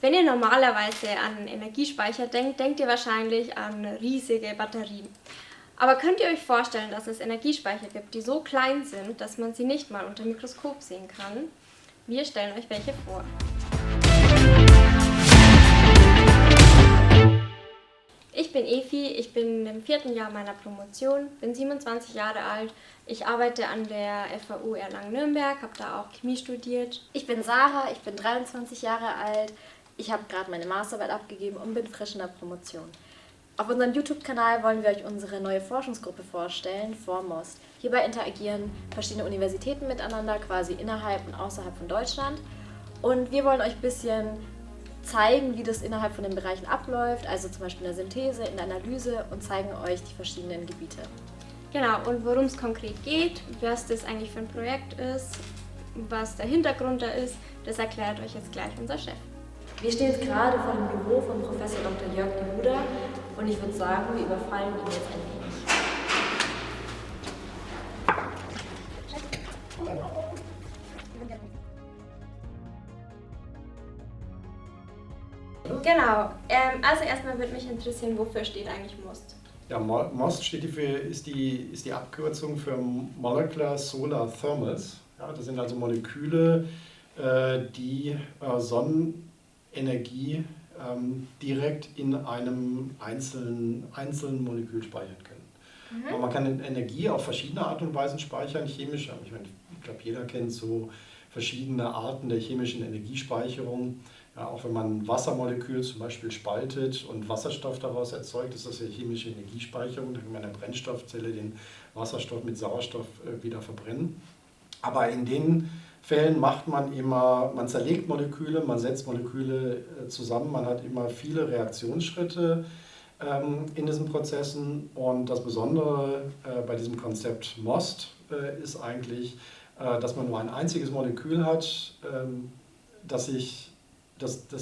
Wenn ihr normalerweise an Energiespeicher denkt, denkt ihr wahrscheinlich an riesige Batterien. Aber könnt ihr euch vorstellen, dass es Energiespeicher gibt, die so klein sind, dass man sie nicht mal unter dem Mikroskop sehen kann? Wir stellen euch welche vor. Ich bin Efi, ich bin im 4. Jahr meiner Promotion, bin 27 Jahre alt. Ich arbeite an der FAU Erlangen-Nürnberg, habe da auch Chemie studiert. Ich bin Sarah, ich bin 23 Jahre alt. Ich habe gerade meine Masterarbeit abgegeben und bin frisch in der Promotion. Auf unserem YouTube-Kanal wollen wir euch unsere neue Forschungsgruppe vorstellen, FORMOST. Hierbei interagieren verschiedene Universitäten miteinander, quasi innerhalb und außerhalb von Deutschland. Und wir wollen euch ein bisschen zeigen, wie das innerhalb von den Bereichen abläuft, also zum Beispiel in der Synthese, in der Analyse, und zeigen euch die verschiedenen Gebiete. Genau, und worum es konkret geht, was das eigentlich für ein Projekt ist, was der Hintergrund da ist, das erklärt euch jetzt gleich unser Chef. Wir stehen jetzt gerade vor dem Büro von Professor Dr. Jörg Demuda und ich würde sagen, wir überfallen ihn jetzt ein wenig. Genau, also erstmal würde mich interessieren, wofür steht eigentlich MOST? Ja, MOST steht ist die Abkürzung für Molecular Solar Thermals. Ja, das sind also Moleküle, die Sonnenenergie direkt in einem einzelnen Molekül speichern können. Aber man kann Energie auf verschiedene Art und Weisen speichern, chemisch. Ich meine, ich glaube, jeder kennt so verschiedene Arten der chemischen Energiespeicherung. Ja, auch wenn man ein Wassermolekül zum Beispiel spaltet und Wasserstoff daraus erzeugt, ist das ja chemische Energiespeicherung. Da kann man in der Brennstoffzelle den Wasserstoff mit Sauerstoff wieder verbrennen. Aber in den Fällen man zerlegt Moleküle, man setzt Moleküle zusammen, man hat immer viele Reaktionsschritte in diesen Prozessen. Und das Besondere bei diesem Konzept MOST ist eigentlich, dass man nur ein einziges Molekül hat, das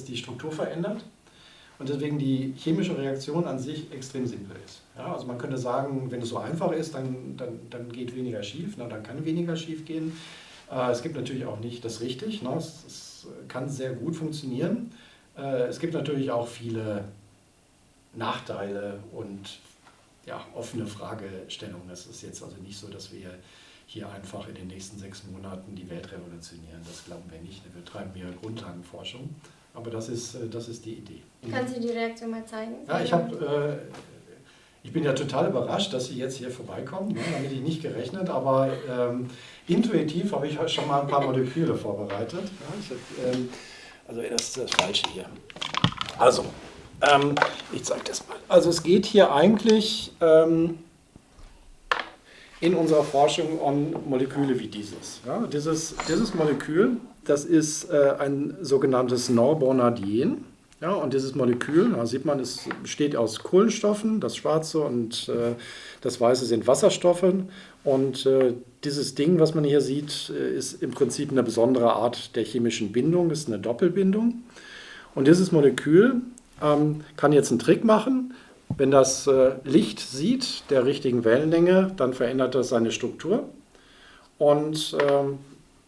die Struktur verändert und deswegen die chemische Reaktion an sich extrem simpel ist. Ja, also man könnte sagen, wenn es so einfach ist, dann geht weniger schief, dann kann weniger schief gehen. Es gibt natürlich auch nicht das richtig, es kann sehr gut funktionieren. Es gibt natürlich auch viele Nachteile und offene Fragestellungen. Es ist jetzt also nicht so, dass wir hier einfach in den nächsten 6 Monaten die Welt revolutionieren. Das glauben wir nicht. Wir treiben hier Grundlagenforschung. Aber das ist die Idee. Kannst du die Reaktion mal zeigen? Ja, ich bin ja total überrascht, dass Sie jetzt hier vorbeikommen. Damit ich nicht gerechnet, aber intuitiv habe ich schon mal ein paar Moleküle vorbereitet. Das ist das Falsche hier. Also, ich zeige das mal. Also es geht hier eigentlich in unserer Forschung um Moleküle wie dieses. Ja, dieses Molekül, das ist ein sogenanntes Norbonadien. Ja, und dieses Molekül, da sieht man, es besteht aus Kohlenstoffen, das Schwarze und das Weiße sind Wasserstoffe. Und dieses Ding, was man hier sieht, ist im Prinzip eine besondere Art der chemischen Bindung, ist eine Doppelbindung. Und dieses Molekül kann jetzt einen Trick machen. Wenn das Licht sieht, der richtigen Wellenlänge, dann verändert das seine Struktur und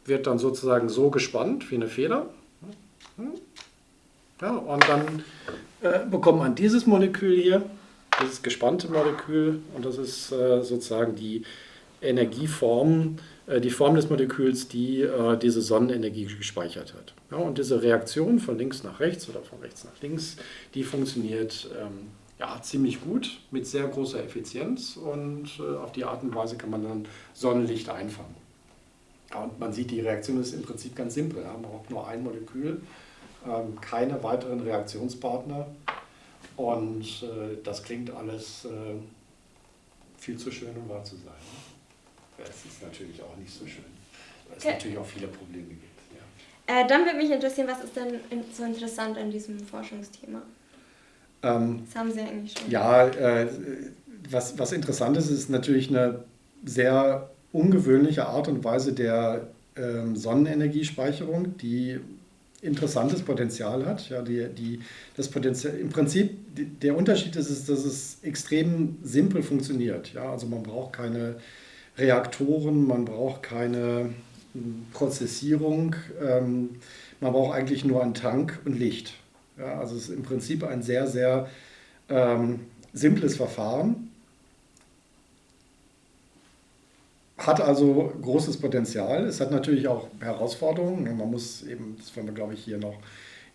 wird dann sozusagen so gespannt wie eine Feder. Ja, und dann bekommt man dieses Molekül hier, dieses gespannte Molekül, und das ist sozusagen die Energieform, die Form des Moleküls, die diese Sonnenenergie gespeichert hat. Ja, und diese Reaktion von links nach rechts oder von rechts nach links, die funktioniert ziemlich gut mit sehr großer Effizienz und auf die Art und Weise kann man dann Sonnenlicht einfangen. Ja, und man sieht, die Reaktion ist im Prinzip ganz simpel. Man braucht nur ein Molekül, keine weiteren Reaktionspartner und das klingt alles viel zu schön, um wahr zu sein. Es ist natürlich auch nicht so schön, weil es natürlich auch viele Probleme gibt. Ja. Dann würde mich interessieren, was ist denn so interessant an diesem Forschungsthema? Das haben Sie eigentlich schon. Ja, was interessant ist natürlich eine sehr ungewöhnliche Art und Weise der Sonnenenergiespeicherung, die interessantes Potenzial hat. Ja, das Potenzial, im Prinzip, der Unterschied ist, dass es extrem simpel funktioniert. Ja, also man braucht keine Reaktoren, man braucht keine Prozessierung, man braucht eigentlich nur einen Tank und Licht. Ja, also es ist im Prinzip ein sehr, sehr simples Verfahren, hat also großes Potenzial. Es hat natürlich auch Herausforderungen. Man muss eben, das werden wir, glaube ich, hier noch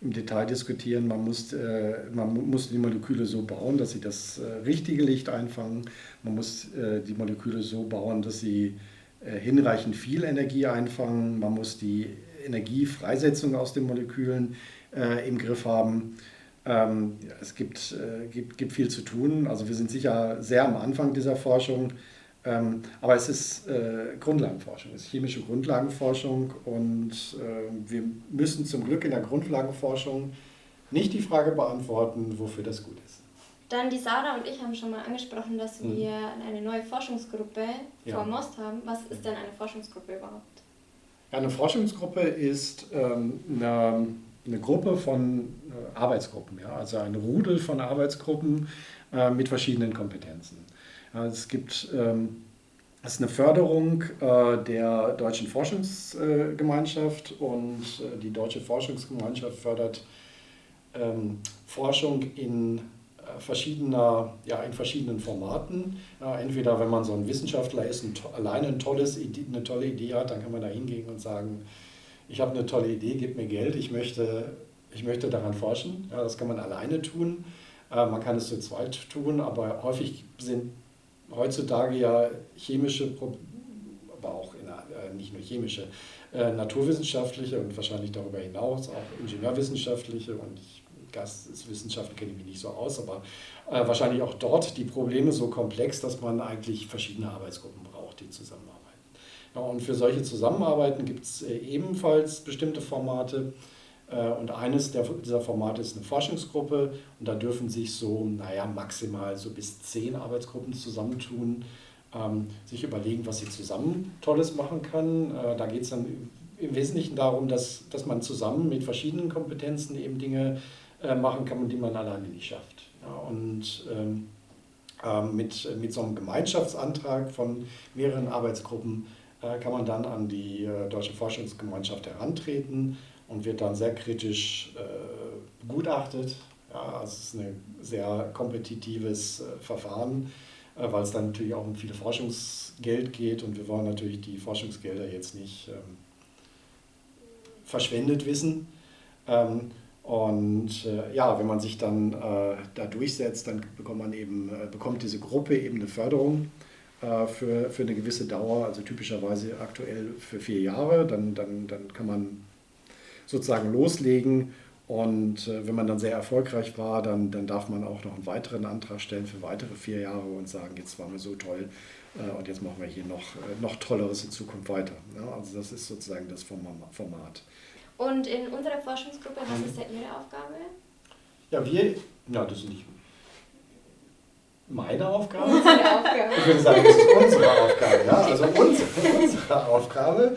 im Detail diskutieren, man muss die Moleküle so bauen, dass sie das richtige Licht einfangen. Man muss die Moleküle so bauen, dass sie hinreichend viel Energie einfangen. Man muss die Energiefreisetzung aus den Molekülen im Griff haben. Es gibt viel zu tun. Also wir sind sicher sehr am Anfang dieser Forschung. Aber es ist Grundlagenforschung, es ist chemische Grundlagenforschung und wir müssen zum Glück in der Grundlagenforschung nicht die Frage beantworten, wofür das gut ist. Dann die Sarah und ich haben schon mal angesprochen, dass wir eine neue Forschungsgruppe vor MOST haben. Was ist denn eine Forschungsgruppe überhaupt? Ja, eine Forschungsgruppe ist eine Gruppe von Arbeitsgruppen, ja? Also ein Rudel von Arbeitsgruppen mit verschiedenen Kompetenzen. Es gibt es ist eine Förderung der Deutschen Forschungsgemeinschaft und die Deutsche Forschungsgemeinschaft fördert Forschung in verschiedenen Formaten. Entweder wenn man so ein Wissenschaftler ist und alleine eine tolle Idee hat, dann kann man da hingehen und sagen, ich habe eine tolle Idee, gib mir Geld, ich möchte daran forschen. Ja, das kann man alleine tun. Man kann es zu zweit tun, aber häufig sind heutzutage ja chemische, aber auch nicht nur chemische, naturwissenschaftliche und wahrscheinlich darüber hinaus auch ingenieurwissenschaftliche und Geisteswissenschaften kenne ich mich nicht so aus, aber wahrscheinlich auch dort die Probleme so komplex, dass man eigentlich verschiedene Arbeitsgruppen braucht, die zusammenarbeiten. Ja, und für solche Zusammenarbeiten gibt es ebenfalls bestimmte Formate. Und eines dieser Formate ist eine Forschungsgruppe und da dürfen sich so, maximal so bis 10 Arbeitsgruppen zusammentun, sich überlegen, was sie zusammen Tolles machen kann. Da geht es dann im Wesentlichen darum, dass man zusammen mit verschiedenen Kompetenzen eben Dinge machen kann, die man alleine nicht schafft. Ja, und mit so einem Gemeinschaftsantrag von mehreren Arbeitsgruppen kann man dann an die Deutsche Forschungsgemeinschaft herantreten und wird dann sehr kritisch begutachtet. Ja, also es ist ein sehr kompetitives Verfahren, weil es dann natürlich auch um viel Forschungsgeld geht und wir wollen natürlich die Forschungsgelder jetzt nicht verschwendet wissen. Wenn man sich dann da durchsetzt, dann bekommt diese Gruppe eben eine Förderung für eine gewisse Dauer, also typischerweise aktuell für 4 Jahre. Dann kann man sozusagen loslegen und wenn man dann sehr erfolgreich war, dann darf man auch noch einen weiteren Antrag stellen für weitere 4 Jahre und sagen, jetzt waren wir so toll und jetzt machen wir hier noch Tolleres in Zukunft weiter. Ja, also das ist sozusagen das Format. Und in unserer Forschungsgruppe, was ist da Ihre Aufgabe? Ja, das ist nicht meine Aufgabe. Unsere Aufgabe. Ich würde sagen, das ist unsere Aufgabe. Ja? Also unsere Aufgabe.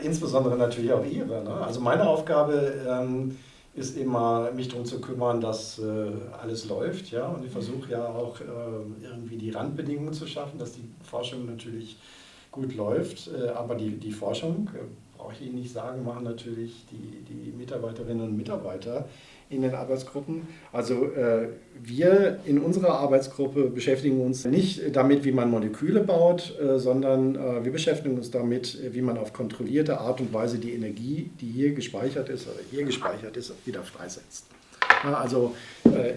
Insbesondere natürlich auch Ihre. Ne? Also meine Aufgabe ist immer, mich darum zu kümmern, dass alles läuft. Ja? Und ich versuche ja auch irgendwie die Randbedingungen zu schaffen, dass die Forschung natürlich gut läuft. Aber die Forschung, brauche ich Ihnen nicht sagen, machen natürlich die Mitarbeiterinnen und Mitarbeiter in den Arbeitsgruppen. Also wir in unserer Arbeitsgruppe beschäftigen uns nicht damit, wie man Moleküle baut, sondern wir beschäftigen uns damit, wie man auf kontrollierte Art und Weise die Energie, die hier gespeichert ist, wieder freisetzt. Ja, also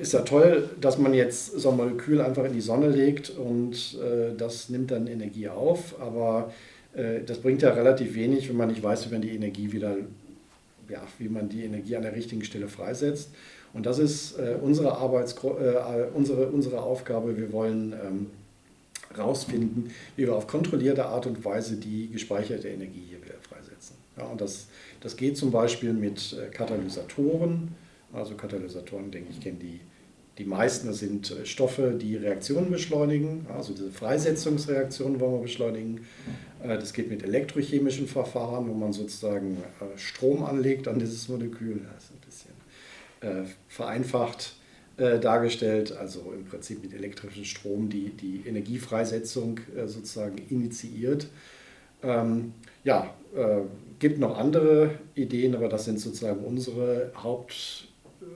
ist ja toll, dass man jetzt so ein Molekül einfach in die Sonne legt und das nimmt dann Energie auf, aber das bringt ja relativ wenig, wenn man nicht weiß, wie man die Energie an der richtigen Stelle freisetzt. Und das ist unsere Aufgabe. Wir wollen herausfinden, wie wir auf kontrollierte Art und Weise die gespeicherte Energie hier wieder freisetzen. Ja, und das geht zum Beispiel mit Katalysatoren. Also Katalysatoren, denke ich, kennen die meisten. Das sind Stoffe, die Reaktionen beschleunigen. Also diese Freisetzungsreaktionen wollen wir beschleunigen. Das geht mit elektrochemischen Verfahren, wo man sozusagen Strom anlegt an dieses Molekül. Das ist ein bisschen vereinfacht dargestellt. Also im Prinzip mit elektrischem Strom die Energiefreisetzung sozusagen initiiert. Gibt noch andere Ideen, aber das sind sozusagen unsere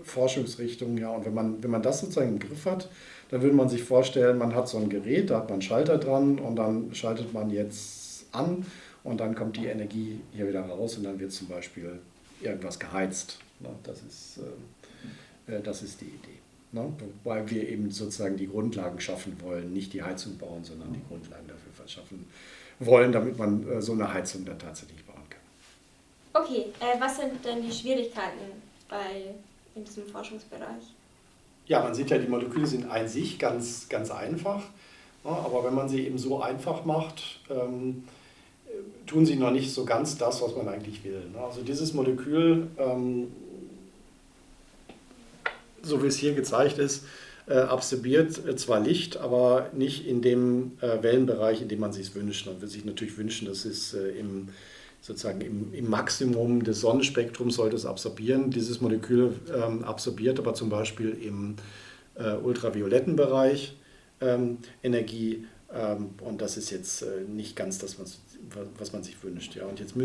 Forschungsrichtung. Ja, und wenn man das sozusagen im Griff hat, dann würde man sich vorstellen, man hat so ein Gerät, da hat man einen Schalter dran und dann schaltet man jetzt an und dann kommt die Energie hier wieder raus und dann wird zum Beispiel irgendwas geheizt. Ne? Das ist die Idee. Ne? Weil wir eben sozusagen die Grundlagen schaffen wollen, nicht die Heizung bauen, sondern die Grundlagen dafür verschaffen wollen, damit man so eine Heizung dann tatsächlich bauen kann. Okay, was sind denn die Schwierigkeiten in diesem Forschungsbereich? Ja, man sieht ja, die Moleküle sind an sich ganz, ganz einfach, ja, aber wenn man sie eben so einfach macht, tun sie noch nicht so ganz das, was man eigentlich will. Ne? Also dieses Molekül, so wie es hier gezeigt ist, absorbiert zwar Licht, aber nicht in dem Wellenbereich, in dem man sich wünscht. Man würde sich natürlich wünschen, dass es sozusagen im Maximum des Sonnenspektrums sollte es absorbieren. Dieses Molekül absorbiert aber zum Beispiel im ultravioletten Bereich Energie und das ist jetzt nicht ganz das, was man sich wünscht. Ja. Und jetzt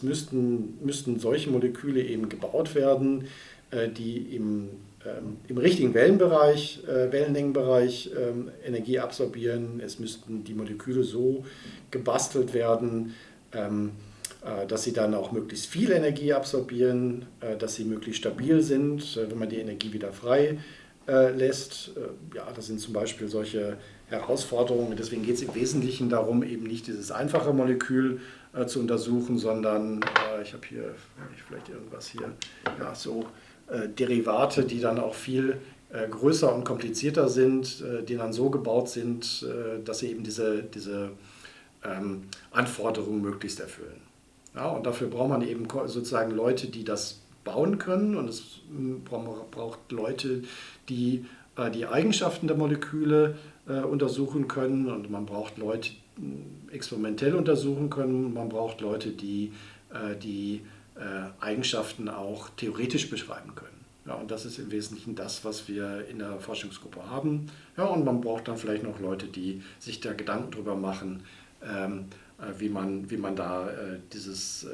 müssten solche Moleküle eben gebaut werden, die im richtigen Wellenlängenbereich Energie absorbieren. Es müssten die Moleküle so gebastelt werden, dass sie dann auch möglichst viel Energie absorbieren, dass sie möglichst stabil sind, wenn man die Energie wieder frei lässt. Ja, das sind zum Beispiel solche Herausforderungen. Deswegen geht es im Wesentlichen darum, eben nicht dieses einfache Molekül zu untersuchen, sondern ich habe hier vielleicht irgendwas hier, ja, so Derivate, die dann auch viel größer und komplizierter sind, die dann so gebaut sind, dass sie eben diese Anforderungen möglichst erfüllen. Ja, und dafür braucht man eben sozusagen Leute, die das bauen können und es braucht Leute, die die Eigenschaften der Moleküle untersuchen können und man braucht Leute, die experimentell untersuchen können, man braucht Leute, die die Eigenschaften auch theoretisch beschreiben können. Ja, und das ist im Wesentlichen das, was wir in der Forschungsgruppe haben. Ja, und man braucht dann vielleicht noch Leute, die sich da Gedanken drüber machen, wie man da dieses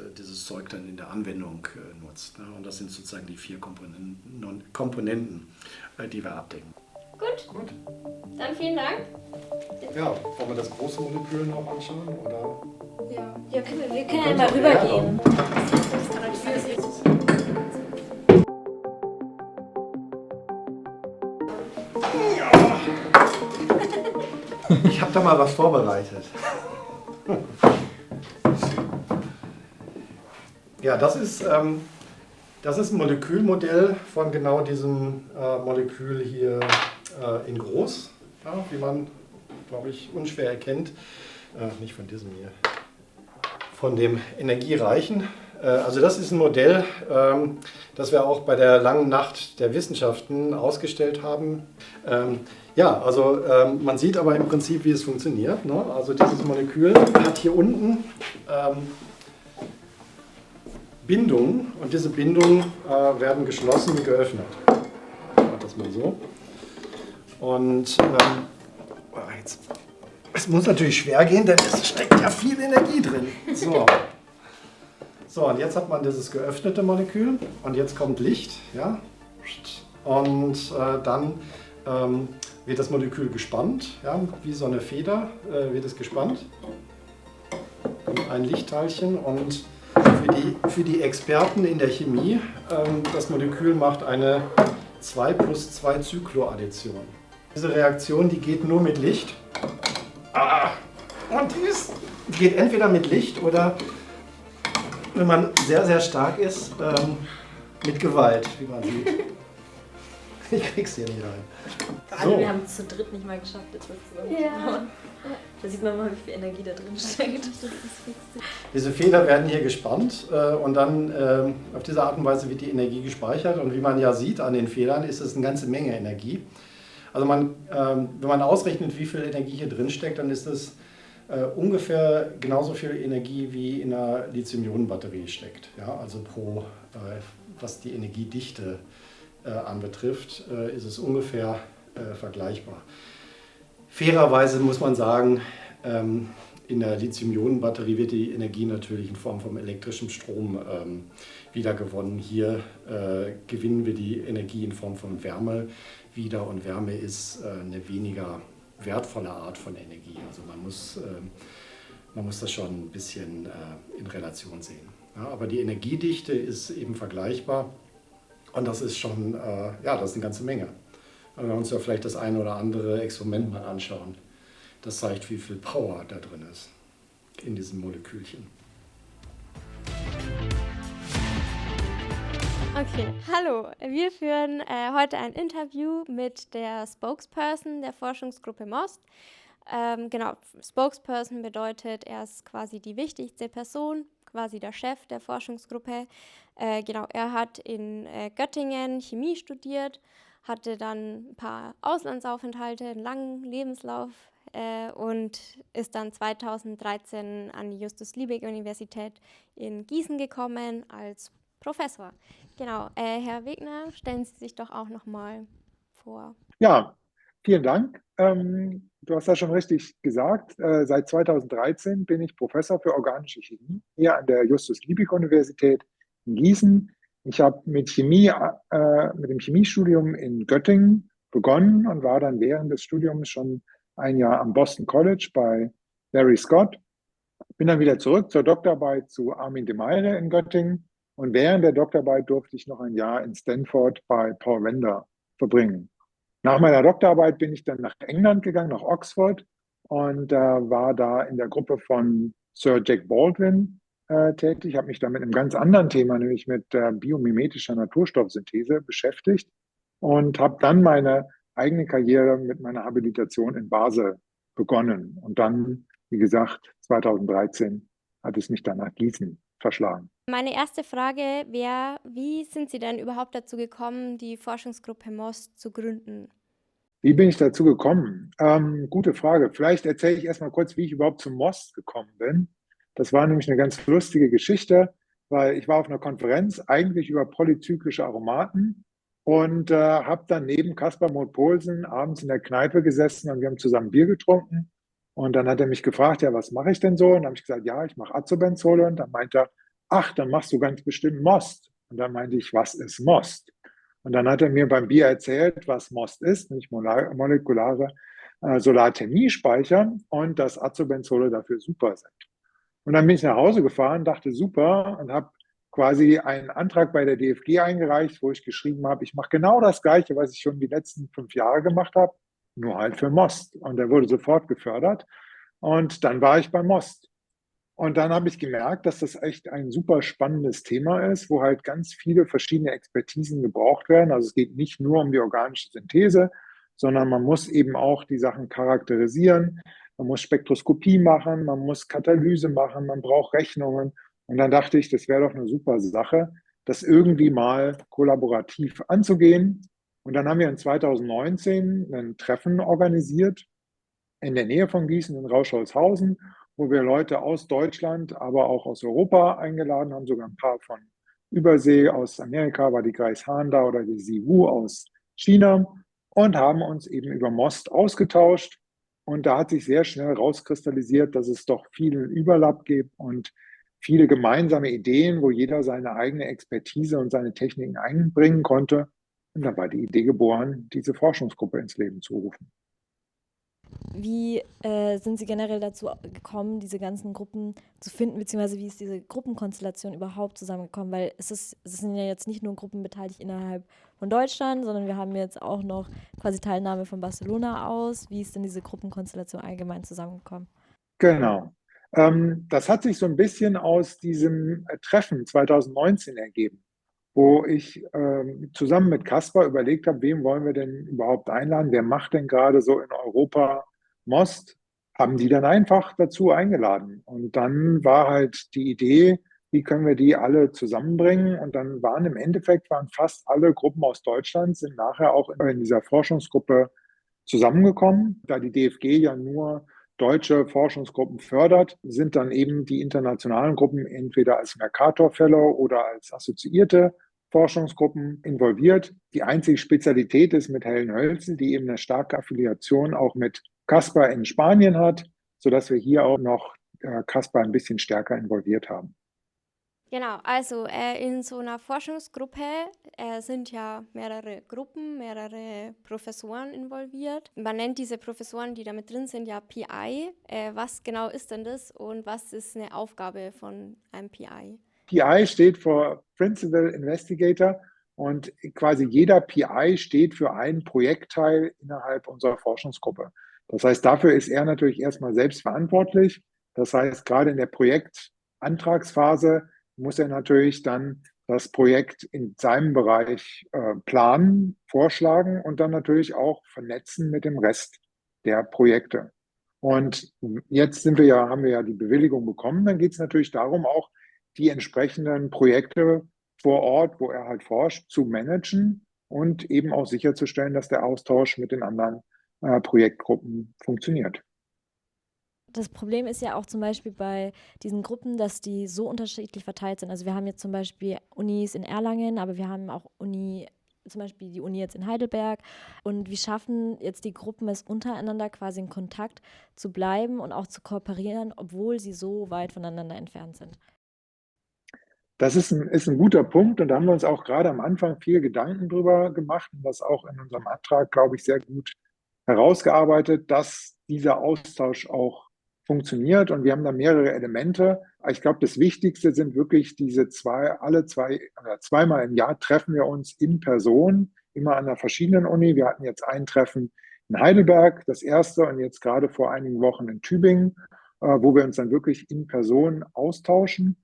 Zeug dann in der Anwendung nutzt. Ne? Und das sind sozusagen die 4 Komponenten, die wir abdecken. Gut, dann vielen Dank. Ja, wollen wir das große Molekül noch anschauen? Oder? Ja, wir können ja mal rübergehen. Ich habe da mal was vorbereitet. Ja, das ist ein Molekülmodell von genau diesem Molekül hier in groß, ja, wie man, glaube ich, unschwer erkennt. Nicht von diesem hier, von dem Energiereichen. Also das ist ein Modell, das wir auch bei der langen Nacht der Wissenschaften ausgestellt haben. Ja, also man sieht aber im Prinzip, wie es funktioniert. Ne? Also dieses Molekül hat hier unten Bindungen und diese Bindungen werden geschlossen und geöffnet. Ich mache das mal so. Und es muss natürlich schwer gehen, denn es steckt ja viel Energie drin. So, und jetzt hat man dieses geöffnete Molekül und jetzt kommt Licht. Ja? Und dann wird das Molekül gespannt, ja? Wie so eine Feder wird es gespannt. Ein Lichtteilchen und für die Experten in der Chemie, das Molekül macht eine 2+2 Cycloaddition. Diese Reaktion, die geht nur mit Licht. Und die geht entweder mit Licht oder, wenn man sehr, sehr stark ist, mit Gewalt, wie man sieht. Ich krieg's hier nicht rein. Also wir haben es zu dritt nicht mal geschafft, jetzt was zusammenzubauen. Da sieht man mal, wie viel Energie da drin steckt. Diese Feder werden hier gespannt und dann auf diese Art und Weise wird die Energie gespeichert. Und wie man ja sieht an den Federn, ist es eine ganze Menge Energie. Also wenn man ausrechnet, wie viel Energie hier drin steckt, dann ist es ungefähr genauso viel Energie wie in einer Lithium-Ionen-Batterie steckt. Ja, also was die Energiedichte anbetrifft, ist es ungefähr vergleichbar. Fairerweise muss man sagen, In der Lithium-Ionen-Batterie wird die Energie natürlich in Form von elektrischem Strom wiedergewonnen. Hier gewinnen wir die Energie in Form von Wärme wieder und Wärme ist eine weniger wertvolle Art von Energie. Also man muss das schon ein bisschen in Relation sehen. Ja, aber die Energiedichte ist eben vergleichbar und das ist schon, das ist eine ganze Menge. Wenn wir uns ja vielleicht das eine oder andere Experiment mal anschauen, das zeigt, wie viel Power da drin ist in diesem Molekülchen. Okay, hallo. Wir führen heute ein Interview mit der Spokesperson der Forschungsgruppe MOST. Genau, Spokesperson bedeutet, er ist quasi die wichtigste Person, quasi der Chef der Forschungsgruppe. Genau, er hat in Göttingen Chemie studiert, hatte dann ein paar Auslandsaufenthalte, einen langen Lebenslauf und ist dann 2013 an die Justus-Liebig-Universität in Gießen gekommen als Professor. Genau, Herr Wegner, stellen Sie sich doch auch nochmal vor. Ja, vielen Dank. Du hast das schon richtig gesagt. Seit 2013 bin ich Professor für organische Chemie hier an der Justus-Liebig-Universität in Gießen. Ich habe mit dem Chemiestudium in Göttingen begonnen und war dann während des Studiums schon ein Jahr am Boston College bei Larry Scott. Bin dann wieder zurück zur Doktorarbeit zu Armin de Meire in Göttingen. Und während der Doktorarbeit durfte ich noch ein Jahr in Stanford bei Paul Wender verbringen. Nach meiner Doktorarbeit bin ich dann nach England gegangen, nach Oxford, und war da in der Gruppe von Sir Jack Baldwin tätig. Ich habe mich da mit einem ganz anderen Thema, nämlich mit biomimetischer Naturstoffsynthese beschäftigt und habe dann meine eigene Karriere mit meiner Habilitation in Basel begonnen. Und dann, wie gesagt, 2013 hat es mich dann nach Gießen verschlagen. Meine erste Frage wäre, wie sind Sie denn überhaupt dazu gekommen, die Forschungsgruppe MOST zu gründen? Wie bin ich dazu gekommen? Gute Frage. Vielleicht erzähle ich erstmal kurz, wie ich überhaupt zum MOST gekommen bin. Das war nämlich eine ganz lustige Geschichte, weil ich war auf einer Konferenz eigentlich über polyzyklische Aromaten und habe dann neben Caspar Moth-Poulsen abends in der Kneipe gesessen und wir haben zusammen Bier getrunken. Und dann hat er mich gefragt, ja, was mache ich denn so? Und dann habe ich gesagt, ja, ich mache Azobenzole. Und dann meinte er, ach, dann machst du ganz bestimmt MOST. Und dann meinte ich, was ist MOST? Und dann hat er mir beim Bier erzählt, was MOST ist, nämlich molekulare Solarthermiespeicher und dass Azobenzole dafür super sind. Und dann bin ich nach Hause gefahren, dachte super und habe quasi einen Antrag bei der DFG eingereicht, wo ich geschrieben habe, ich mache genau das Gleiche, was ich schon die letzten 5 Jahre gemacht habe, nur halt für MOST. Und der wurde sofort gefördert. Und dann war ich bei MOST. Und dann habe ich gemerkt, dass das echt ein super spannendes Thema ist, wo halt ganz viele verschiedene Expertisen gebraucht werden. Also es geht nicht nur um die organische Synthese, sondern man muss eben auch die Sachen charakterisieren. Man muss Spektroskopie machen, man muss Katalyse machen, man braucht Rechnungen. Und dann dachte ich, das wäre doch eine super Sache, das irgendwie mal kollaborativ anzugehen. Und dann haben wir in 2019 ein Treffen organisiert in der Nähe von Gießen in Rauscholzhausen, wo wir Leute aus Deutschland, aber auch aus Europa eingeladen haben, sogar ein paar von Übersee, aus Amerika war die Grace Hahn da oder die Siwu aus China und haben uns eben über MOST ausgetauscht. Und da hat sich sehr schnell rauskristallisiert, dass es doch viel Überlapp gibt und viele gemeinsame Ideen, wo jeder seine eigene Expertise und seine Techniken einbringen konnte. Und da war die Idee geboren, diese Forschungsgruppe ins Leben zu rufen. Wie sind Sie generell dazu gekommen, diese ganzen Gruppen zu finden, beziehungsweise wie ist diese Gruppenkonstellation überhaupt zusammengekommen? Weil es sind ja jetzt nicht nur Gruppen beteiligt innerhalb von Deutschland, sondern wir haben jetzt auch noch quasi Teilnahme von Barcelona aus. Wie ist denn diese Gruppenkonstellation allgemein zusammengekommen? Genau. Das hat sich so ein bisschen aus diesem Treffen 2019 ergeben, wo ich zusammen mit Caspar überlegt habe, wem wollen wir denn überhaupt einladen? Wer macht denn gerade so in Europa MOST? Haben die dann einfach dazu eingeladen. Und dann war halt die Idee, wie können wir die alle zusammenbringen? Und dann waren im Endeffekt fast alle Gruppen aus Deutschland, sind nachher auch in dieser Forschungsgruppe zusammengekommen. Da die DFG ja nur deutsche Forschungsgruppen fördert, sind dann eben die internationalen Gruppen entweder als Mercator Fellow oder als assoziierte Forschungsgruppen involviert. Die einzige Spezialität ist mit Helen Hölzel, die eben eine starke Affiliation auch mit Caspar in Spanien hat. sodass wir hier auch noch Caspar ein bisschen stärker involviert haben. Genau, also in so einer Forschungsgruppe sind ja mehrere Gruppen, mehrere Professoren involviert. Man nennt diese Professoren, die da mit drin sind, ja PI. Was genau ist denn das und was ist eine Aufgabe von einem PI? PI steht für Principal Investigator und quasi jeder PI steht für einen Projektteil innerhalb unserer Forschungsgruppe. Das heißt, dafür ist er natürlich erstmal selbst verantwortlich. Das heißt, gerade in der Projektantragsphase muss er natürlich dann das Projekt in seinem Bereich planen, vorschlagen und dann natürlich auch vernetzen mit dem Rest der Projekte. Und jetzt haben wir ja die Bewilligung bekommen. Dann geht es natürlich darum, auch die entsprechenden Projekte vor Ort, wo er halt forscht, zu managen und eben auch sicherzustellen, dass der Austausch mit den anderen Projektgruppen funktioniert. Das Problem ist ja auch zum Beispiel bei diesen Gruppen, dass die so unterschiedlich verteilt sind. Also wir haben jetzt zum Beispiel Unis in Erlangen, aber wir haben auch zum Beispiel die Uni jetzt in Heidelberg. Und wie schaffen jetzt die Gruppen es untereinander quasi in Kontakt zu bleiben und auch zu kooperieren, obwohl sie so weit voneinander entfernt sind? Das ist ein guter Punkt und da haben wir uns auch gerade am Anfang viel Gedanken drüber gemacht und das auch in unserem Antrag, glaube ich, sehr gut herausgearbeitet, dass dieser Austausch auch funktioniert und wir haben da mehrere Elemente. Ich glaube, das Wichtigste sind wirklich diese zweimal im Jahr treffen wir uns in Person, immer an einer verschiedenen Uni. Wir hatten jetzt ein Treffen in Heidelberg, das erste, und jetzt gerade vor einigen Wochen in Tübingen, wo wir uns dann wirklich in Person austauschen.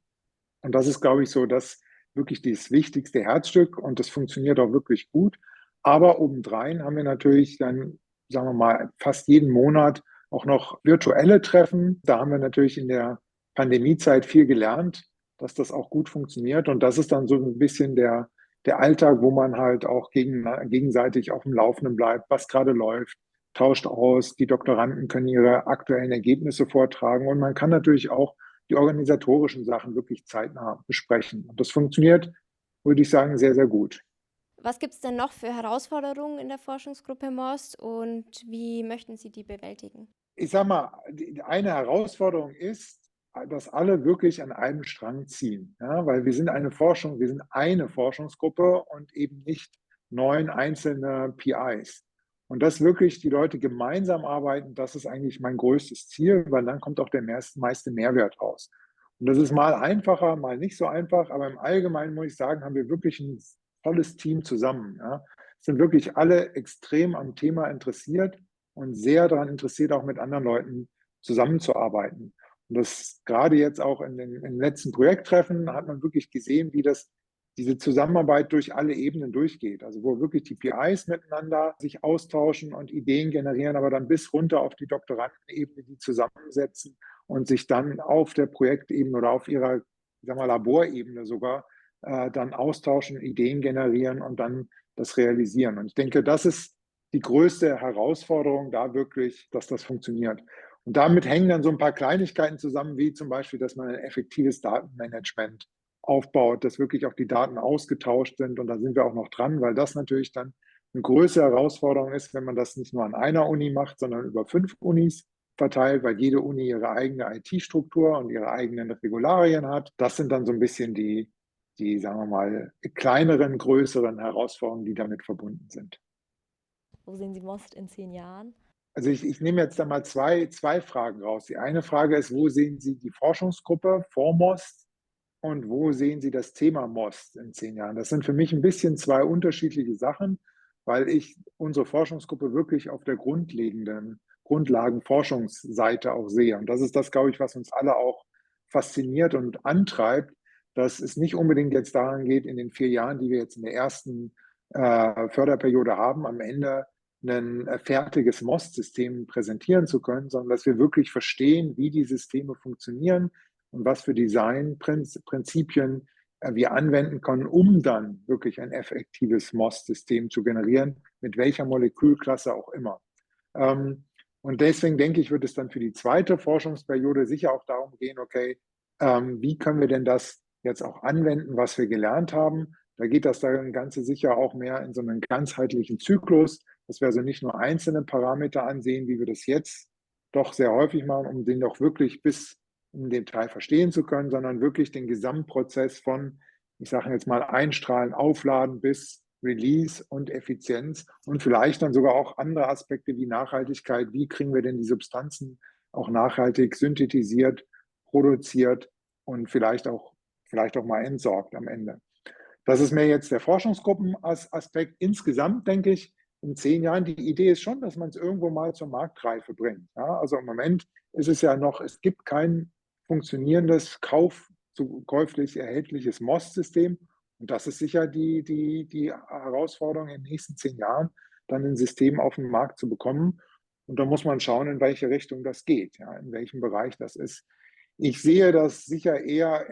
Und das ist, glaube ich, so das wirklich das wichtigste Herzstück und das funktioniert auch wirklich gut. Aber obendrein haben wir natürlich dann, sagen wir mal, fast jeden Monat auch noch virtuelle Treffen. Da haben wir natürlich in der Pandemiezeit viel gelernt, dass das auch gut funktioniert. Und das ist dann so ein bisschen der Alltag, wo man halt auch gegenseitig auf dem Laufenden bleibt, was gerade läuft, tauscht aus. Die Doktoranden können ihre aktuellen Ergebnisse vortragen und man kann natürlich auch die organisatorischen Sachen wirklich zeitnah besprechen. Und das funktioniert, würde ich sagen, sehr, sehr gut. Was gibt es denn noch für Herausforderungen in der Forschungsgruppe MOST und wie möchten Sie die bewältigen? Ich sage mal, eine Herausforderung ist, dass alle wirklich an einem Strang ziehen. Ja, weil wir sind eine Forschungsgruppe und eben nicht 9 einzelne PIs. Und dass wirklich die Leute gemeinsam arbeiten, das ist eigentlich mein größtes Ziel, weil dann kommt auch der meiste Mehrwert raus. Und das ist mal einfacher, mal nicht so einfach, aber im Allgemeinen muss ich sagen, haben wir wirklich ein tolles Team zusammen. Ja. Sind wirklich alle extrem am Thema interessiert und sehr daran interessiert, auch mit anderen Leuten zusammenzuarbeiten. Und das gerade jetzt auch in den letzten Projekttreffen hat man wirklich gesehen, wie diese Zusammenarbeit durch alle Ebenen durchgeht. Also wo wirklich die PIs miteinander sich austauschen und Ideen generieren, aber dann bis runter auf die Doktorandenebene, die zusammensetzen und sich dann auf der Projektebene oder auf ihrer, sagen wir, Laborebene sogar dann austauschen, Ideen generieren und dann das realisieren. Und ich denke, das ist die größte Herausforderung, da wirklich, dass das funktioniert. Und damit hängen dann so ein paar Kleinigkeiten zusammen, wie zum Beispiel, dass man ein effektives Datenmanagement aufbaut, dass wirklich auch die Daten ausgetauscht sind. Und da sind wir auch noch dran, weil das natürlich dann eine größere Herausforderung ist, wenn man das nicht nur an einer Uni macht, sondern über 5 Unis verteilt, weil jede Uni ihre eigene IT-Struktur und ihre eigenen Regularien hat. Das sind dann so ein bisschen die, sagen wir mal, kleineren, größeren Herausforderungen, die damit verbunden sind. Wo sehen Sie MOST in 10 Jahren? Also ich nehme jetzt da mal zwei Fragen raus. Die eine Frage ist, wo sehen Sie die Forschungsgruppe vor MOST und wo sehen Sie das Thema MOST in 10 Jahren? Das sind für mich ein bisschen zwei unterschiedliche Sachen, weil ich unsere Forschungsgruppe wirklich auf der grundlegenden Grundlagenforschungsseite auch sehe. Und das ist das, glaube ich, was uns alle auch fasziniert und antreibt, dass es nicht unbedingt jetzt daran geht, in den 4 Jahren, die wir jetzt in der ersten Förderperiode haben, am Ende ein fertiges MOST-System präsentieren zu können, sondern dass wir wirklich verstehen, wie die Systeme funktionieren und was für Designprinzipien wir anwenden können, um dann wirklich ein effektives MOST-System zu generieren, mit welcher Molekülklasse auch immer. Und deswegen denke ich, wird es dann für die zweite Forschungsperiode sicher auch darum gehen, okay, wie können wir denn das jetzt auch anwenden, was wir gelernt haben? Da geht das dann Ganze sicher auch mehr in so einen ganzheitlichen Zyklus, dass wir also nicht nur einzelne Parameter ansehen, wie wir das jetzt doch sehr häufig machen, um den doch wirklich bis im Detail verstehen zu können, sondern wirklich den Gesamtprozess von, ich sage jetzt mal, Einstrahlen, Aufladen bis Release und Effizienz und vielleicht dann sogar auch andere Aspekte wie Nachhaltigkeit. Wie kriegen wir denn die Substanzen auch nachhaltig synthetisiert, produziert und vielleicht auch mal entsorgt am Ende. Das ist mehr jetzt der Forschungsgruppenaspekt. Insgesamt denke ich, in 10 Jahren, die Idee ist schon, dass man es irgendwo mal zur Marktreife bringt. Ja, also im Moment ist es ja noch, es gibt kein funktionierendes, käuflich erhältliches MOS-System. Und das ist sicher die Herausforderung in den nächsten 10 Jahren, dann ein System auf den Markt zu bekommen. Und da muss man schauen, in welche Richtung das geht, ja, in welchem Bereich das ist. Ich sehe das sicher eher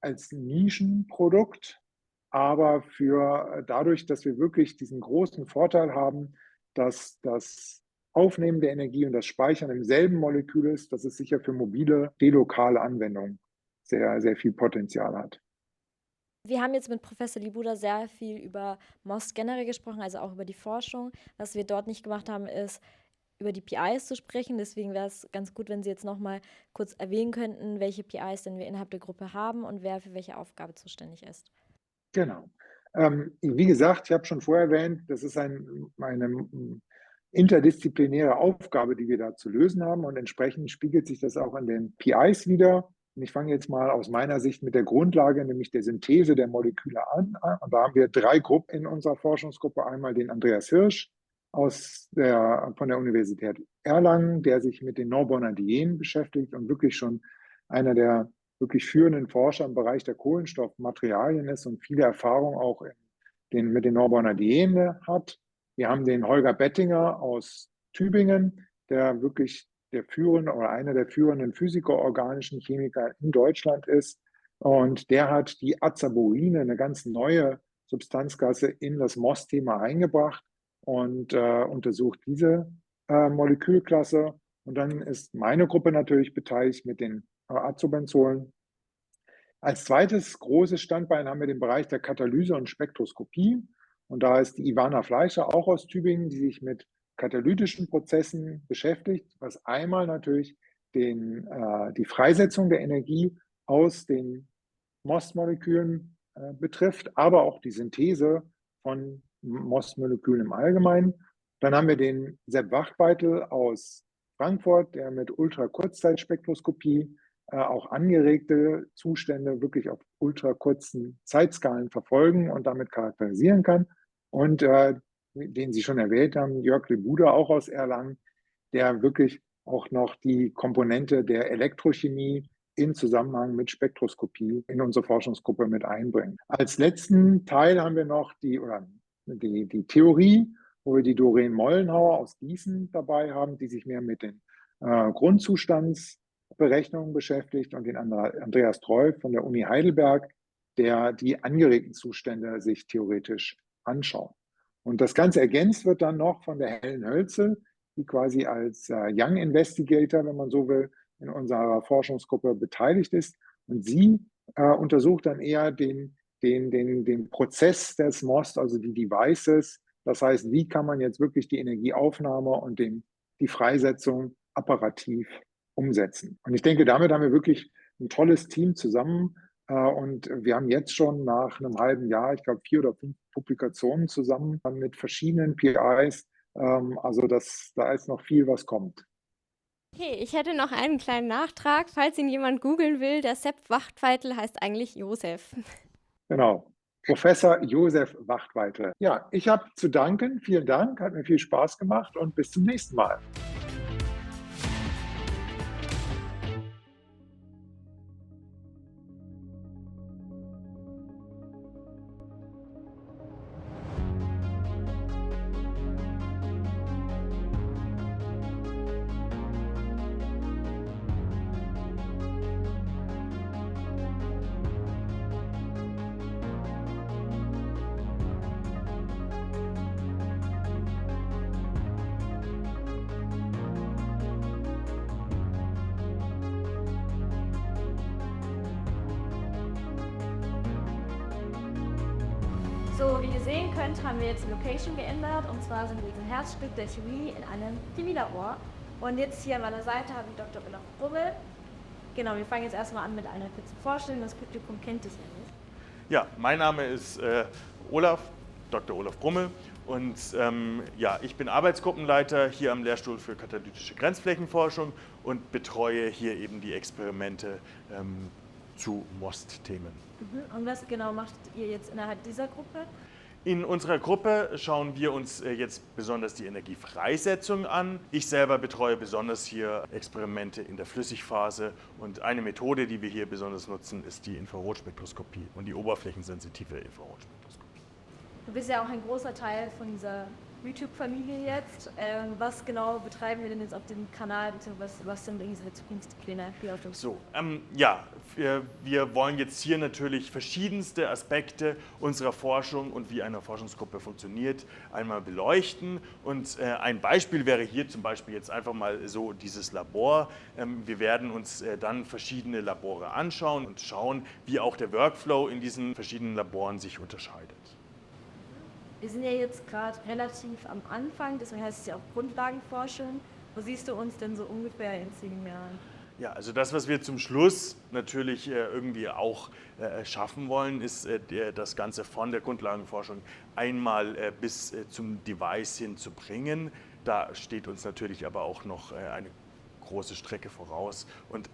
als Nischenprodukt, aber dadurch, dass wir wirklich diesen großen Vorteil haben, dass das Aufnehmen der Energie und das Speichern im selben Molekül ist, dass es sicher für mobile, delokale Anwendungen sehr, sehr viel Potenzial hat. Wir haben jetzt mit Professor Libuda sehr viel über MOS generell gesprochen, also auch über die Forschung. Was wir dort nicht gemacht haben, ist über die PIs zu sprechen. Deswegen wäre es ganz gut, wenn Sie jetzt noch mal kurz erwähnen könnten, welche PIs denn wir innerhalb der Gruppe haben und wer für welche Aufgabe zuständig ist. Genau. Wie gesagt, ich habe schon vorher erwähnt, das ist eine interdisziplinäre Aufgabe, die wir da zu lösen haben und entsprechend spiegelt sich das auch in den PIs wieder. Und ich fange jetzt mal aus meiner Sicht mit der Grundlage, nämlich der Synthese der Moleküle an. Und da haben wir 3 Gruppen in unserer Forschungsgruppe. Einmal den Andreas Hirsch von der Universität Erlangen, der sich mit den Non-Bonadienen beschäftigt und wirklich schon einer der wirklich führenden Forscher im Bereich der Kohlenstoffmaterialien ist und viele Erfahrung auch mit den Non-Bonadienen hat. Wir haben den Holger Bettinger aus Tübingen, der wirklich der führende oder einer der führenden physikerorganischen Chemiker in Deutschland ist. Und der hat die Azaborine, eine ganz neue Substanzklasse, in das MOS-Thema eingebracht und untersucht diese Molekülklasse. Und dann ist meine Gruppe natürlich beteiligt mit den Azobenzolen. Als zweites großes Standbein haben wir den Bereich der Katalyse und Spektroskopie. Und da ist die Ivana Fleischer auch aus Tübingen, die sich mit katalytischen Prozessen beschäftigt, was einmal natürlich die Freisetzung der Energie aus den MOS-Molekülen betrifft, aber auch die Synthese von MOS-Molekülen im Allgemeinen. Dann haben wir den Sepp Wachtweitel aus Frankfurt, der mit Ultrakurzzeitspektroskopie auch angeregte Zustände wirklich auf ultrakurzen Zeitskalen verfolgen und damit charakterisieren kann. Und den Sie schon erwähnt haben, Jörg Libuda, auch aus Erlangen, der wirklich auch noch die Komponente der Elektrochemie in Zusammenhang mit Spektroskopie in unsere Forschungsgruppe mit einbringen. Als letzten Teil haben wir noch die Theorie, wo wir die Doreen Mollenhauer aus Gießen dabei haben, die sich mehr mit den Grundzustandsberechnungen beschäftigt, und den Andreas Treu von der Uni Heidelberg, der die angeregten Zustände sich theoretisch anschaut. Und das Ganze ergänzt wird dann noch von der Helen Hölzel, die quasi als Young Investigator, wenn man so will, in unserer Forschungsgruppe beteiligt ist. Und sie untersucht dann eher den Prozess des MOS, also die Devices. Das heißt, wie kann man jetzt wirklich die Energieaufnahme und die Freisetzung apparativ umsetzen. Und ich denke, damit haben wir wirklich ein tolles Team zusammen. Und wir haben jetzt schon nach einem halben Jahr, ich glaube, 4 oder 5 Publikationen zusammen mit verschiedenen PIs. Also da ist noch viel, was kommt. Okay, ich hätte noch einen kleinen Nachtrag. Falls ihn jemand googeln will, der Sepp Wachtweitel heißt eigentlich Josef. Genau. Professor Josef Wachtweitel. Ja, ich habe zu danken. Vielen Dank, hat mir viel Spaß gemacht und bis zum nächsten Mal. So, wie ihr sehen könnt, haben wir jetzt die Location geändert. Und zwar sind wir im Herzstück der Theorie in einem Chemielabor. Und jetzt hier an meiner Seite habe ich Dr. Olaf Brummel. Genau, wir fangen jetzt erstmal an mit einer kurzen Vorstellung. Das Publikum kennt dich ja nicht. Ja, mein Name ist Dr. Olaf Brummel und ich bin Arbeitsgruppenleiter hier am Lehrstuhl für katalytische Grenzflächenforschung und betreue hier eben die Experimente zu MOST-Themen. Und was genau macht ihr jetzt innerhalb dieser Gruppe? In unserer Gruppe schauen wir uns jetzt besonders die Energiefreisetzung an. Ich selber betreue besonders hier Experimente in der Flüssigphase und eine Methode, die wir hier besonders nutzen, ist die Infrarotspektroskopie und die oberflächensensitive Infrarotspektroskopie. Du bist ja auch ein großer Teil von dieser YouTube-Familie jetzt. Was genau betreiben wir denn jetzt auf dem Kanal, beziehungsweise was sind diese Zukunftspläne? So, wir wollen jetzt hier natürlich verschiedenste Aspekte unserer Forschung und wie eine Forschungsgruppe funktioniert, einmal beleuchten. Und ein Beispiel wäre hier zum Beispiel jetzt einfach mal so dieses Labor. Wir werden uns dann verschiedene Labore anschauen und schauen, wie auch der Workflow in diesen verschiedenen Laboren sich unterscheidet. Wir sind ja jetzt gerade relativ am Anfang, deswegen heißt es ja auch Grundlagenforschung. Wo siehst du uns denn so ungefähr in 10 Jahren? Ja, also das, was wir zum Schluss natürlich irgendwie auch schaffen wollen, ist das Ganze von der Grundlagenforschung einmal bis zum Device hin zu bringen. Da steht uns natürlich aber auch noch eine große Strecke voraus. Und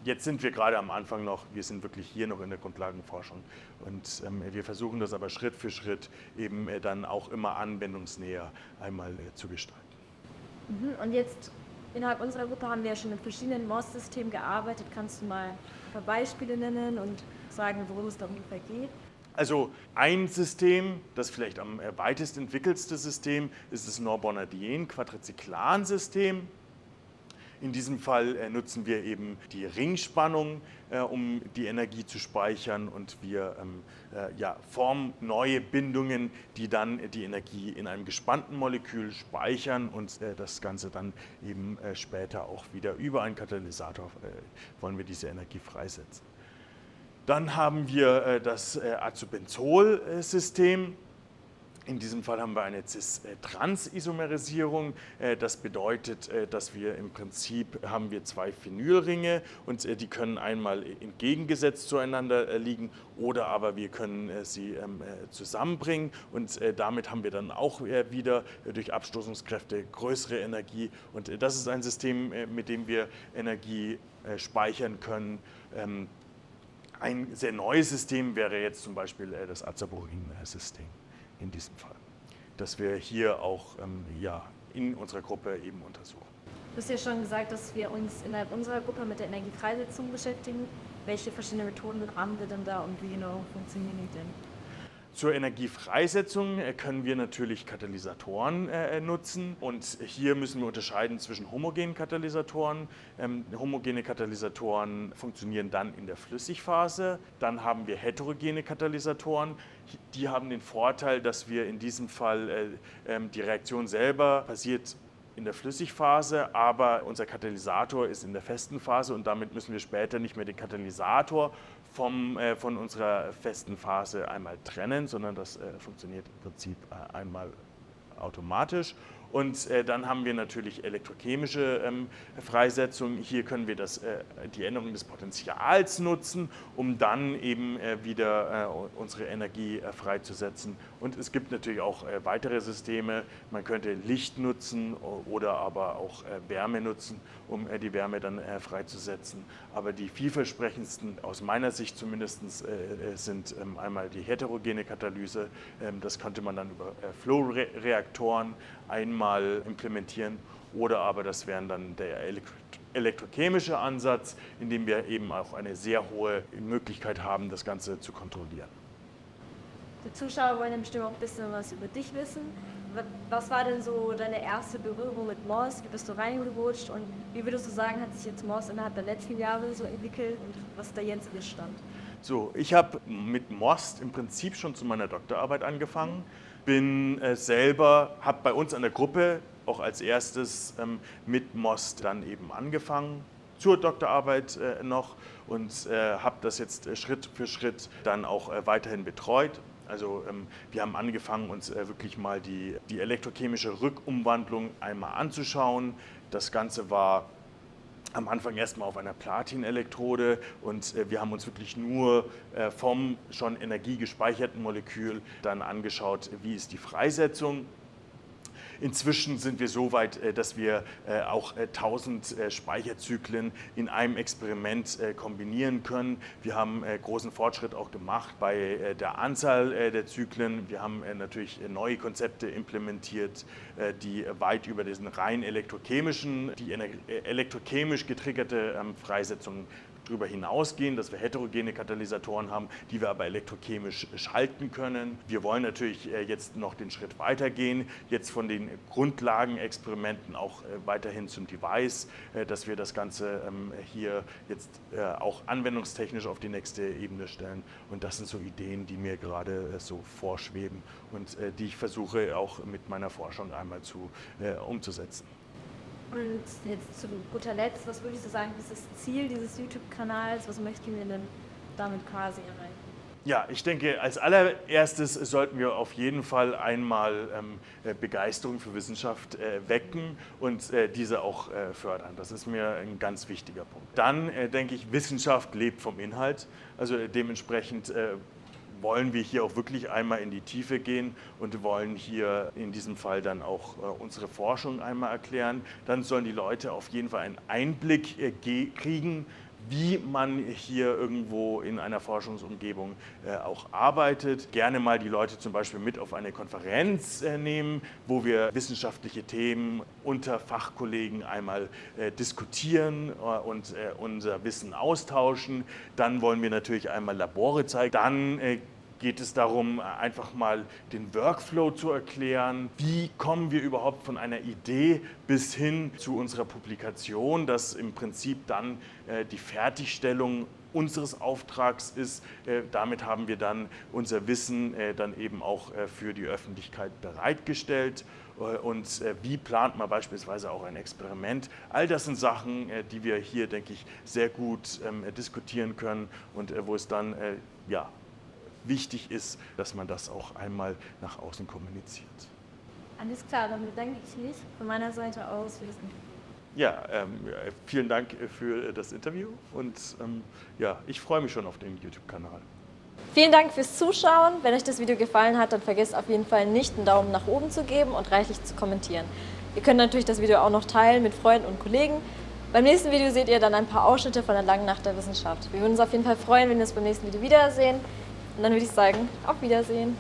jetzt sind wir gerade am Anfang noch, wir sind wirklich hier noch in der Grundlagenforschung. Und wir versuchen das aber Schritt für Schritt eben dann auch immer anwendungsnäher einmal zu gestalten. Und jetzt innerhalb unserer Gruppe haben wir ja schon mit verschiedenen MOS-Systemen gearbeitet. Kannst du mal ein paar Beispiele nennen und sagen, worum es da ungefähr geht? Also ein System, das vielleicht am weitest entwickelste System, ist das Norbonadien-Quadrizyklan-System. In diesem Fall nutzen wir eben die Ringspannung, um die Energie zu speichern, und wir formen neue Bindungen, die dann die Energie in einem gespannten Molekül speichern und das Ganze dann eben später auch wieder über einen Katalysator wollen wir diese Energie freisetzen. Dann haben wir das Azobenzol-System. In diesem Fall haben wir eine Cis-Trans-Isomerisierung. Das bedeutet, dass wir im Prinzip haben wir 2 Phenylringe und die können einmal entgegengesetzt zueinander liegen oder aber wir können sie zusammenbringen und damit haben wir dann auch wieder durch Abstoßungskräfte größere Energie. Und das ist ein System, mit dem wir Energie speichern können. Ein sehr neues System wäre jetzt zum Beispiel das Azaborin-System. In diesem Fall, das wir hier auch in unserer Gruppe eben untersuchen. Du hast ja schon gesagt, dass wir uns innerhalb unserer Gruppe mit der Energiefreisetzung beschäftigen. Welche verschiedenen Methoden haben wir denn da und wie genau funktionieren die denn? Zur Energiefreisetzung können wir natürlich Katalysatoren nutzen und hier müssen wir unterscheiden zwischen homogenen Katalysatoren. Homogene Katalysatoren funktionieren dann in der Flüssigphase. Dann haben wir heterogene Katalysatoren. Die haben den Vorteil, dass wir in diesem Fall die Reaktion selber passiert in der Flüssigphase, aber unser Katalysator ist in der festen Phase und damit müssen wir später nicht mehr den Katalysator von unserer festen Phase einmal trennen, sondern das funktioniert im Prinzip einmal automatisch. Und dann haben wir natürlich elektrochemische Freisetzung. Hier können wir die Änderung des Potentials nutzen, um dann eben wieder unsere Energie freizusetzen. Und es gibt natürlich auch weitere Systeme. Man könnte Licht nutzen oder aber auch Wärme nutzen, um die Wärme dann freizusetzen. Aber die vielversprechendsten, aus meiner Sicht zumindest, sind einmal die heterogene Katalyse. Das könnte man dann über Flow-Reaktoren einmal implementieren, oder aber das wären dann der elektrochemische Ansatz, in dem wir eben auch eine sehr hohe Möglichkeit haben, das Ganze zu kontrollieren. Die Zuschauer wollen bestimmt auch ein bisschen was über dich wissen. Was war denn so deine erste Berührung mit MOS? Wie bist du reingerutscht und wie würdest du sagen, hat sich jetzt MOS innerhalb der letzten Jahre so entwickelt und was ist da jetzt ist Stand? So, ich habe mit MOS im Prinzip schon zu meiner Doktorarbeit angefangen. Bin habe bei uns an der Gruppe auch als erstes mit MOS dann eben angefangen, zur Doktorarbeit noch, und habe das jetzt Schritt für Schritt dann auch weiterhin betreut. Also wir haben angefangen, uns wirklich mal die elektrochemische Rückumwandlung einmal anzuschauen. Das Ganze war am Anfang erstmal auf einer Platinelektrode und wir haben uns wirklich nur vom schon energiegespeicherten Molekül dann angeschaut, wie ist die Freisetzung. Inzwischen sind wir so weit, dass wir auch 1000 Speicherzyklen in einem Experiment kombinieren können. Wir haben großen Fortschritt auch gemacht bei der Anzahl der Zyklen. Wir haben natürlich neue Konzepte implementiert, die weit über diesen rein elektrochemischen, die elektrochemisch getriggerte Freisetzung darüber hinausgehen, dass wir heterogene Katalysatoren haben, die wir aber elektrochemisch schalten können. Wir wollen natürlich jetzt noch den Schritt weitergehen, jetzt von den Grundlagenexperimenten auch weiterhin zum Device, dass wir das Ganze hier jetzt auch anwendungstechnisch auf die nächste Ebene stellen. Und das sind so Ideen, die mir gerade so vorschweben und die ich versuche auch mit meiner Forschung einmal umzusetzen. Und jetzt zu guter Letzt, was würdest du sagen, ist das Ziel dieses YouTube-Kanals? Was möchten wir denn damit quasi erreichen? Ja, ich denke, als allererstes sollten wir auf jeden Fall einmal Begeisterung für Wissenschaft wecken und diese auch fördern. Das ist mir ein ganz wichtiger Punkt. Dann denke ich, Wissenschaft lebt vom Inhalt. Also dementsprechend wollen wir hier auch wirklich einmal in die Tiefe gehen und wollen hier in diesem Fall dann auch unsere Forschung einmal erklären. Dann sollen die Leute auf jeden Fall einen Einblick kriegen, wie man hier irgendwo in einer Forschungsumgebung auch arbeitet. Gerne mal die Leute zum Beispiel mit auf eine Konferenz nehmen, wo wir wissenschaftliche Themen unter Fachkollegen einmal diskutieren und unser Wissen austauschen. Dann wollen wir natürlich einmal Labore zeigen. Dann geht es darum, einfach mal den Workflow zu erklären. Wie kommen wir überhaupt von einer Idee bis hin zu unserer Publikation, dass im Prinzip dann die Fertigstellung unseres Auftrags ist. Damit haben wir dann unser Wissen dann eben auch für die Öffentlichkeit bereitgestellt. Und wie plant man beispielsweise auch ein Experiment? All das sind Sachen, die wir hier, denke ich, sehr gut diskutieren können und wo es dann wichtig ist, dass man das auch einmal nach außen kommuniziert. Alles klar, dann bedanke ich mich von meiner Seite aus für das Interview. Ja, vielen Dank für das Interview und ich freue mich schon auf den YouTube-Kanal. Vielen Dank fürs Zuschauen. Wenn euch das Video gefallen hat, dann vergesst auf jeden Fall nicht, einen Daumen nach oben zu geben und reichlich zu kommentieren. Ihr könnt natürlich das Video auch noch teilen mit Freunden und Kollegen. Beim nächsten Video seht ihr dann ein paar Ausschnitte von der langen Nacht der Wissenschaft. Wir würden uns auf jeden Fall freuen, wenn wir uns beim nächsten Video wiedersehen. Und dann würde ich sagen, auf Wiedersehen.